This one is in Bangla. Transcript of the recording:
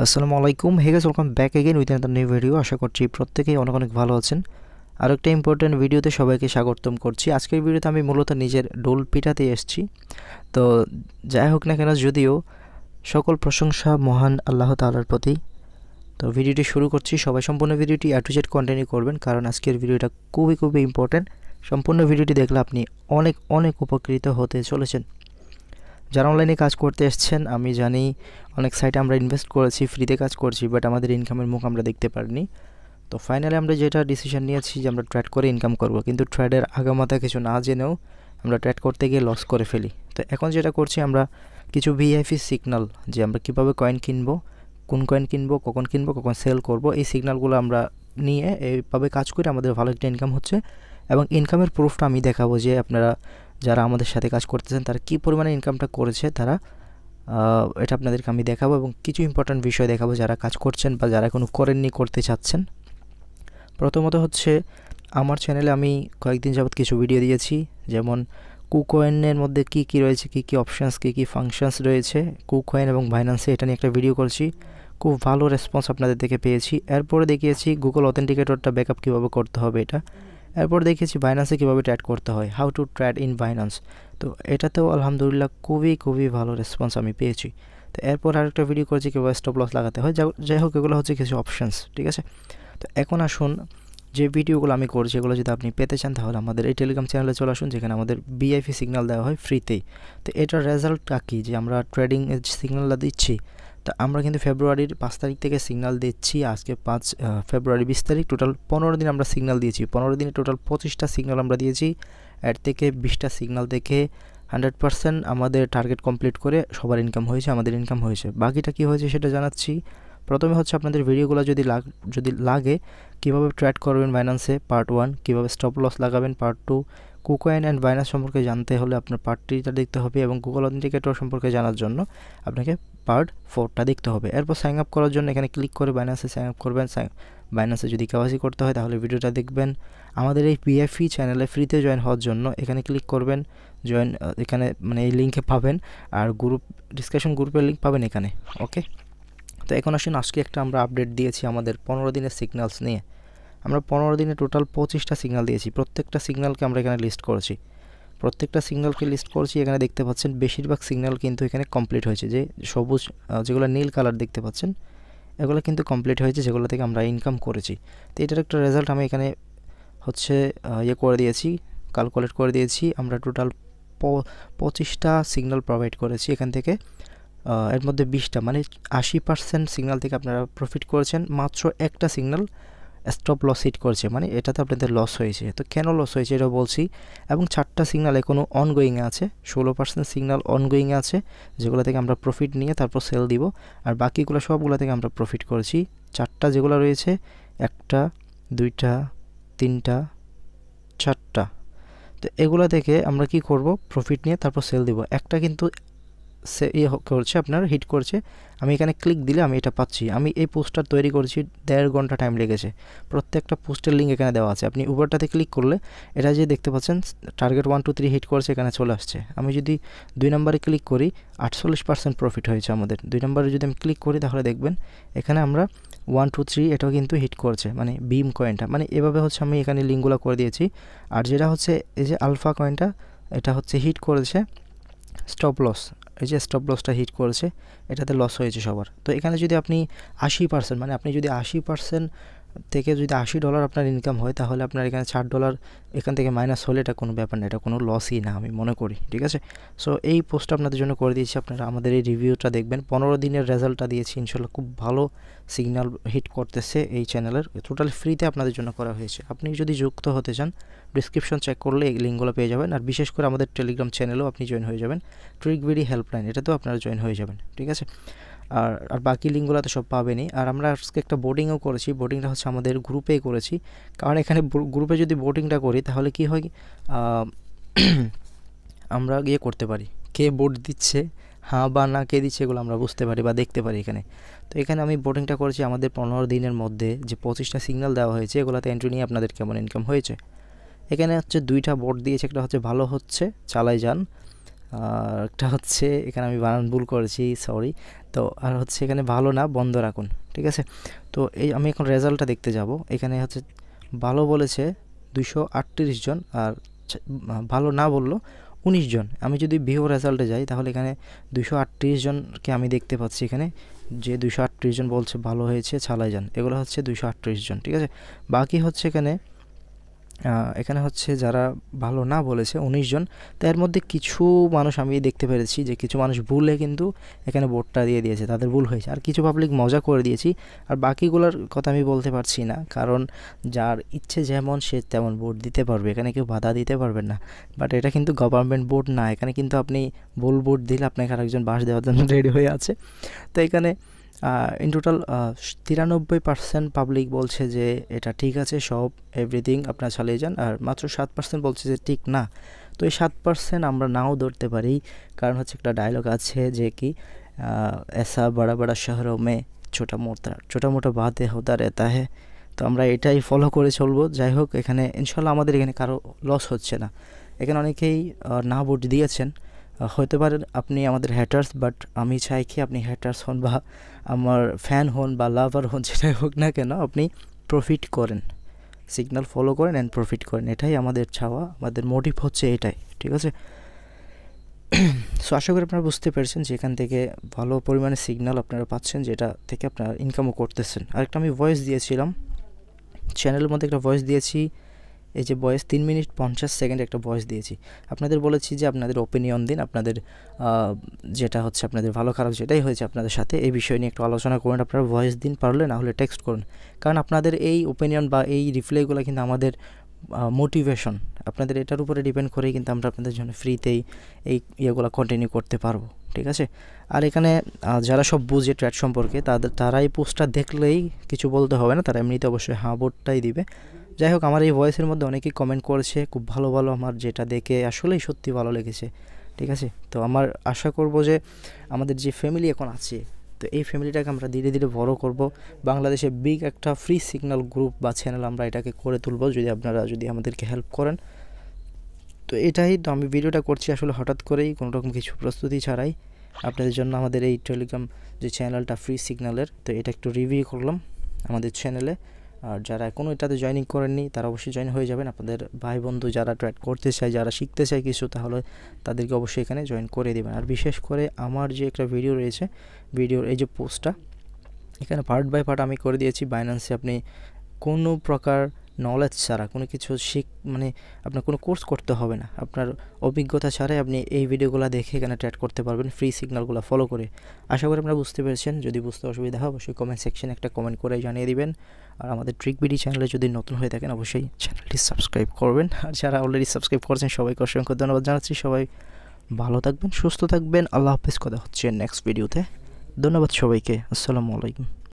আসসালামু আলাইকুম, hey guys, welcome back again with another new video. আশা করছি প্রত্যেকেই অনেক অনেক ভালো আছেন। আর একটা ইম্পর্টেন্ট ভিডিওতে সবাইকে স্বাগতম করছি। আজকের ভিডিওতে আমি মূলত নিজের ডোল পিটাতে এসেছি। তো যাই হোক না কেন, যদিও সকল প্রশংসা মহান আল্লাহ তাআলার প্রতি। তো ভিডিওটি শুরু করছি। সবাই সম্পূর্ণ ভিডিওটি A to Z কন্টিনিউ করবেন, কারণ আজকের ভিডিওটা খুবই ইম্পর্টেন্ট। সম্পূর্ণ ভিডিওটি দেখলে আপনি অনেক উপকৃত হতে চলেছেন। যারা অনলাইনে কাজ করতে এসেছেন, আমি জানি অনেক সাইটে আমরা ইনভেস্ট করেছি, ফ্রিতে কাজ করছি, বাট আমাদের ইনকামের মুখ আমরা দেখতে পারিনি। তো ফাইনালি আমরা যেটা ডিসিশন নিয়েছি যে আমরা ট্রেড করে ইনকাম করব, কিন্তু ট্রেডের আগামাথা কিছু না জেনেও আমরা ট্রেড করতে গিয়ে লস করে ফেলি। তো এখন যেটা করছি, আমরা কিছু ভিআইপি সিগন্যাল, যে আমরা কীভাবে কয়েন কিনবো, কোন কয়েন কিনবো, কখন সেল করব, এই সিগন্যালগুলো আমরা নিয়ে এইভাবে কাজ করে আমাদের ভালো একটা ইনকাম হচ্ছে। এবং ইনকামের প্রুফটা আমি দেখাবো, যে আপনারা যারা আমাদের সাথে কাজ করতেছেন তারা কী পরিমাণে ইনকামটা করেছে, তারা এটা আপনাদেরকে আমি দেখাবো। এবং কিছু ইম্পর্ট্যান্ট বিষয় দেখাবো যারা কাজ করছেন বা যারা এখনও করেননি, করতে চাচ্ছেন। প্রথমত হচ্ছে, আমার চ্যানেলে আমি কয়েকদিন যাবত কিছু ভিডিও দিয়েছি, যেমন কুকয়েনের মধ্যে কী রয়েছে, কী অপশানস, কী ফাংশনস রয়েছে কুকয়েন এবং বাইন্যান্সে, এটা নিয়ে একটা ভিডিও করছি। খুব ভালো রেসপন্স আপনাদের থেকে পেয়েছি। এরপরে দেখিয়েছি গুগল অথেন্টিকেটরটা ব্যাকআপ কীভাবে করতে হবে এটা। এরপর দেখিয়েছি বাইন্যান্সে কীভাবে ট্রেড করতে হয়, how to trade in Binance. তো এটাতেও আলহামদুলিল্লাহ খুবই ভালো রেসপন্স আমি পেয়েছি। তো এরপর আরেকটা ভিডিও করেছি কীভাবে স্টপ লস লাগাতে হয়। যাই হোক, এগুলো হচ্ছে কিছু অপশানস, ঠিক আছে। তো এখন আসুন, যে ভিডিওগুলো আমি করছি এগুলো যদি আপনি পেতে চান, তাহলে আমাদের এই টেলিগ্রাম চ্যানেলে চলে আসুন, যেখানে আমাদের ভিআইপি সিগন্যাল দেওয়া হয় ফ্রিতেই। তো এটার রেজাল্টটা কী, যে আমরা ট্রেডিং সিগন্যালটা দিচ্ছি। তো আমরা কিন্তু ফেব্রুয়ারির 5 তারিখ থেকে সিগন্যাল দিচ্ছি, আজকে ফেব্রুয়ারি 20 তারিখ। টোটাল 15 দিন আমরা সিগন্যাল দিয়েছি। 15 দিনে টোটাল 25টা সিগন্যাল আমরা দিয়েছি। এর থেকে 20টা সিগন্যাল থেকে 100% আমাদের টার্গেট কমপ্লিট করে সবার ইনকাম হয়েছে, আমাদের ইনকাম হয়েছে। বাকিটা কী হয়েছে সেটা জানাচ্ছি। প্রথমে হচ্ছে, আপনাদের ভিডিওগুলো যদি লাগে কীভাবে ট্রেড করবেন বাইন্যান্সে, পার্ট 1, কীভাবে স্টপ লস লাগাবেন পার্ট 2, কুকয়েন অ্যান্ড বাইন্যান্স সম্পর্কে জানতে হলে আপনার পার্ট 3টা দেখতে হবে, এবং গুগল অথেন্টিকেটর সম্পর্কে জানার জন্য আপনাকে পার্ট 4টা দেখতে হবে। এরপর সাইন আপ করার জন্য এখানে ক্লিক করে বাইন্যান্সে সাইন আপ করবেন। বাইন্যান্সে যদি কেওয়াইসি করতে হয় তাহলে ভিডিওটা দেখবেন। আমাদের এই ভিআইপি চ্যানেলে ফ্রিতে জয়েন হওয়ার জন্য এখানে ক্লিক করবেন, জয়েন এখানে মানে এই লিঙ্কে পাবেন, আর ডিসকাশন গ্রুপের লিঙ্ক পাবেন এখানে, ওকে। তো এখন আসুন, আজকে একটা আমরা আপডেট দিয়েছি আমাদের 15 দিনের সিগন্যালস নিয়ে। আমরা 15 দিনে টোটাল 25টা সিগন্যাল দিয়েছি। প্রত্যেকটা সিগন্যালকে আমরা এখানে লিস্ট করেছি। এখানে দেখতে পাচ্ছেন বেশিরভাগ সিগন্যাল কিন্তু এখানে কমপ্লিট হয়েছে। যে সবুজ, যেগুলো নীল কালার দেখতে পাচ্ছেন, এগুলো কিন্তু কমপ্লিট হয়েছে, যেগুলো থেকে আমরা ইনকাম করেছি। তো এটার একটা রেজাল্ট আমি এখানে হচ্ছে করে দিয়েছি, ক্যালকুলেট করে দিয়েছি। আমরা টোটাল 25টা সিগন্যাল প্রোভাইড করেছি। এখান থেকে এর মধ্যে 20টা মানে 80% সিগন্যাল থেকে আপনারা প্রফিট করেছেন। মাত্র একটা সিগন্যাল স্টপ লস হিট করছে, মানে এটাতে আপনাদের লস হয়েছে। তো কেন লস হয়েছে এটা বলছি। এবং 4টা সিগন্যাল এখনও অনগোয়িংয়ে আছে, 16% সিগন্যাল অনগোয়িংয়ে আছে, যেগুলো থেকে আমরা প্রফিট নিয়ে তারপর সেল দিব। আর বাকিগুলো সবগুলো থেকে আমরা প্রফিট করেছি। 4টা যেগুলো রয়েছে, 1টা 2টা 3টা 4টা, তো এগুলো থেকে আমরা কি করব, প্রফিট নিয়ে তারপর সেল দিব। একটা কিন্তু করছে, আপনার হিট করছে। আমি এখানে ক্লিক দিলে আমি এটা পাচ্ছি। আমি এই পোস্টার তৈরি করেছি, 1.5 ঘন্টা টাইম লেগেছে। প্রত্যেকটা পোস্টের লিঙ্ক এখানে দেওয়া আছে। আপনি উপরটাতে ক্লিক করলে এটা যে দেখতে পাচ্ছেন টার্গেট 1 2 3 হিট করছে, এখানে চলে আসছে। আমি যদি 2 নম্বরে ক্লিক করি, 48% প্রফিট হয়েছে আমাদের। 2 নম্বরে যদি আমি ক্লিক করি তাহলে দেখবেন এখানে আমরা 1 2 3 এটাও কিন্তু হিট করছে, মানে বিম কয়েনটা। মানে এভাবে হচ্ছে আমি এখানে লিঙ্কগুলো করে দিয়েছি। আর যেটা হচ্ছে এই যে আলফা কয়েনটা, এটা হচ্ছে হিট করেছে স্টপ লস, এই যে স্টপ লসটা হিট করেছে, এটাতে লস হয়েছে সবার। তো এখানে যদি আপনি 80%, মানে আপনি যদি 80% থেকে যদি $80 আপনার ইনকাম হয়, তাহলে আপনার এখানে $60 এখান থেকে মাইনাস হলে এটা কোনো ব্যাপার না, এটা কোনো লসই না আমি মনে করি, ঠিক আছে। সো এই পোস্টটা আপনাদের জন্য করে দিয়েছি। আপনারা আমাদের এই রিভিউটা দেখবেন। 15 দিনের রেজাল্টটা দিয়েছি, ইনশাল্লাহ খুব ভালো সিগন্যাল হিট করতেছে এই চ্যানেলের। টোটাল ফ্রিতে আপনাদের জন্য করা হয়েছে। আপনি যদি যুক্ত হতে চান, ডিসক্রিপশন চেক করলে এই লিঙ্কগুলো পেয়ে যাবেন। আর বিশেষ করে আমাদের টেলিগ্রাম চ্যানেলেও আপনি জয়েন হয়ে যাবেন। ট্রিকবিডি হেল্পলাইন, এটাতেও আপনারা জয়েন হয়ে যাবেন, ঠিক আছে। আর বাকি লিঙ্কগুলো তো সব পাবেনই। আর আমরা আজকে একটা বোর্ডিংও করেছি। বোর্ডিংটা হচ্ছে আমাদের গ্রুপেই করেছি, কারণ এখানে গ্রুপে যদি বোর্ডিংটা করি তাহলে কি হয়, আমরা করতে পারি কে বোর্ড দিচ্ছে, হ্যাঁ বা না কে দিচ্ছে, এগুলো আমরা বুঝতে পারি বা দেখতে পারি এখানে। তো এখানে আমি বোর্ডিংটা করেছি আমাদের 15 দিনের মধ্যে যে 25টা সিগন্যাল দেওয়া হয়েছে, এগুলোতে এন্ট্রি নিয়ে আপনাদের কেমন ইনকাম হয়েছে। এখানে হচ্ছে 2টা বোর্ড দিয়েছে, একটা হচ্ছে ভালো হচ্ছে চালাই যান, আর একটা হচ্ছে এখানে আমি বানান ভুল করেছি, সরি। তো আর হচ্ছে এখানে ভালো না বন্ধ রাখুন, ঠিক আছে। তো এই আমি এখন রেজাল্টটা দেখতে যাব। এখানে হচ্ছে ভালো বলেছে 238 জন, আর ভালো না বললো 19 জন। আমি যদি ভিউ রেজাল্টে যাই তাহলে এখানে 238 জনকে আমি দেখতে পাচ্ছি। এখানে যে 238 জন বলছে ভালো হয়েছে চালাই যান, এগুলো হচ্ছে 238 জন, ঠিক আছে। বাকি হচ্ছে এখানে হচ্ছে যারা ভালো না বলেছে 19 জন। তো এর মধ্যে কিছু মানুষ আমি দেখতে পেরেছি যে কিছু মানুষ ভুলে কিন্তু এখানে ভোটটা দিয়ে দিয়েছে, তাদের ভুল হয়েছে। আর কিছু পাবলিক মজা করে দিয়েছি। আর বাকিগুলোর কথা আমি বলতে পারছি না, কারণ যার ইচ্ছে যেমন সে তেমন ভোট দিতে পারবে, এখানে কেউ বাধা দিতে পারবেন না। বাট এটা কিন্তু গভর্নমেন্ট ভোট না, এখানে কিন্তু আপনি ভুল ভোট দিলে আপনাকে আরেকজন বাস দেওয়ার জন্য রেডি হয়ে আছে। তো এখানে ইন টোটাল 93% পাবলিক বলছে যে এটা ঠিক আছে, সব এভরিথিং আপনারা চালিয়ে যান। আর মাত্র 7% বলছে যে ঠিক না। তো এই 7% আমরা নাও ধরতে পারি, কারণ হচ্ছে একটা ডায়লগ আছে যে কি ऐसा बड़ा बड़ा शहरों में छोटा मोटा बातें होता रहता है। তো আমরা এটাই ফলো করে চলবো। যাই হোক, এখানে ইনশাল্লাহ আমাদের এখানে কারো লস হচ্ছে না। এখানে অনেকেই না ভোট দিয়েছেন, হতে পারেন আপনি আমাদের হ্যাটার্স, বাট আমি চাই কি আপনি হ্যাটার্স হন বা আমার ফ্যান হন বা লাভার হন, যেটাই হোক না কেন, আপনি প্রফিট করেন, সিগন্যাল ফলো করেন অ্যান্ড প্রফিট করেন। এটাই আমাদের চাওয়া, আমাদের মোটিভ হচ্ছে এটাই, ঠিক আছে। সো আশা করি আপনারা বুঝতে পেরেছেন যে এখান থেকে ভালো পরিমাণে সিগন্যাল আপনারা পাচ্ছেন, যেটা থেকে আপনারা ইনকামও করতেছেন। আরেকটা আমি ভয়েস দিয়েছিলাম চ্যানেলের মধ্যে, একটা ভয়েস দিয়েছি, এই যে ভয়েস 3 মিনিট 50 সেকেন্ড একটা ভয়েস দিয়েছি। আপনাদের বলেছি যে আপনাদের ওপিনিয়ন দিন, আপনাদের যেটা হচ্ছে আপনাদের ভালো খারাপ যেটাই হয়েছে আপনাদের সাথে এই বিষয় নিয়ে একটু আলোচনা করুন। আপনারা ভয়েস দিন, পারলে না হলে টেক্সট করুন, কারণ আপনাদের এই ওপিনিয়ন বা এই রিপ্লাইগুলো কিন্তু আমাদের মোটিভেশন। আপনাদের এটার উপরে ডিপেন্ড করেই কিন্তু আমরা আপনাদের জন্য ফ্রিতেই এই ইয়েগুলো কন্টিনিউ করতে পারবো, ঠিক আছে। আর এখানে যারা সব বুঝে ট্রেড সম্পর্কে তারা এই পোস্টটা দেখলেই কিছু বলতে হবে না, তারা এমনিতে অবশ্যই হ্যাঁ ভোটটাই দিবে। যাই হোক, আমার এই ভয়েসের মধ্যে অনেকেই কমেন্ট করেছে খুব ভালো ভালো, আমার যেটা দেখে আসলেই সত্যি ভালো লেগেছে, ঠিক আছে। তো আমার আশা করব যে আমাদের যে ফ্যামিলি এখন আছে, তো এই ফ্যামিলিটাকে আমরা ধীরে ধীরে বড় করব। বাংলাদেশে বিগ একটা ফ্রি সিগন্যাল গ্রুপ বা চ্যানেল আমরা এটাকে করে তুলব, যদি আপনারা আমাদেরকে হেল্প করেন। তো এটাই তো আমি ভিডিওটা করছি আসলে হঠাৎ করেই, কোনো রকম কিছু প্রস্তুতি ছাড়াই আপনাদের জন্য আমাদের এই টেলিগ্রাম যে চ্যানেলটা ফ্রি সিগন্যালের, তো এটা একটু রিভিউ করলাম আমাদের চ্যানেলে। আর যারা এখনও এটাতে জয়েনিং করেননি তারা অবশ্যই জয়েন হয়ে যাবেন। আপনাদের ভাই বন্ধু যারা ট্রেড করতে চায়, যারা শিখতে চায় কিছু, তাহলে তাদেরকে অবশ্যই এখানে জয়েন করে দেবেন। আর বিশেষ করে আমার যে একটা ভিডিও রয়েছে, ভিডিওর এই যে পোস্টটা, এখানে পার্ট বাই পার্ট আমি করে দিয়েছি। বাইন্যান্সে আপনি কোনো প্রকার নলেজ ছাড়া কোনো কিছু মানে আপনার কোনো কোর্স করতে হবে না, আপনার অভিজ্ঞতা ছাড়াই আপনি এই ভিডিওগুলো দেখে এখানে ট্রেড করতে পারবেন ফ্রি সিগন্যালগুলো ফলো করে। আশা করি আপনারা বুঝতে পেরেছেন। যদি বুঝতে অসুবিধা হয় অবশ্যই কমেন্ট সেকশনে একটা কমেন্ট করে জানিয়ে দিবেন। আর আমাদের ট্রিক বিডি চ্যানেলে যদি নতুন হয়ে থাকেন অবশ্যই চ্যানেলটি সাবস্ক্রাইব করবেন। আর যারা অলরেডি সাবস্ক্রাইব করেছেন সবাইকে অসংখ্য ধন্যবাদ জানাচ্ছি। সবাই ভালো থাকবেন, সুস্থ থাকবেন। আল্লাহ হাফেজ, কথা হচ্ছে নেক্সট ভিডিওতে। ধন্যবাদ সবাইকে। আসসালামু আলাইকুম।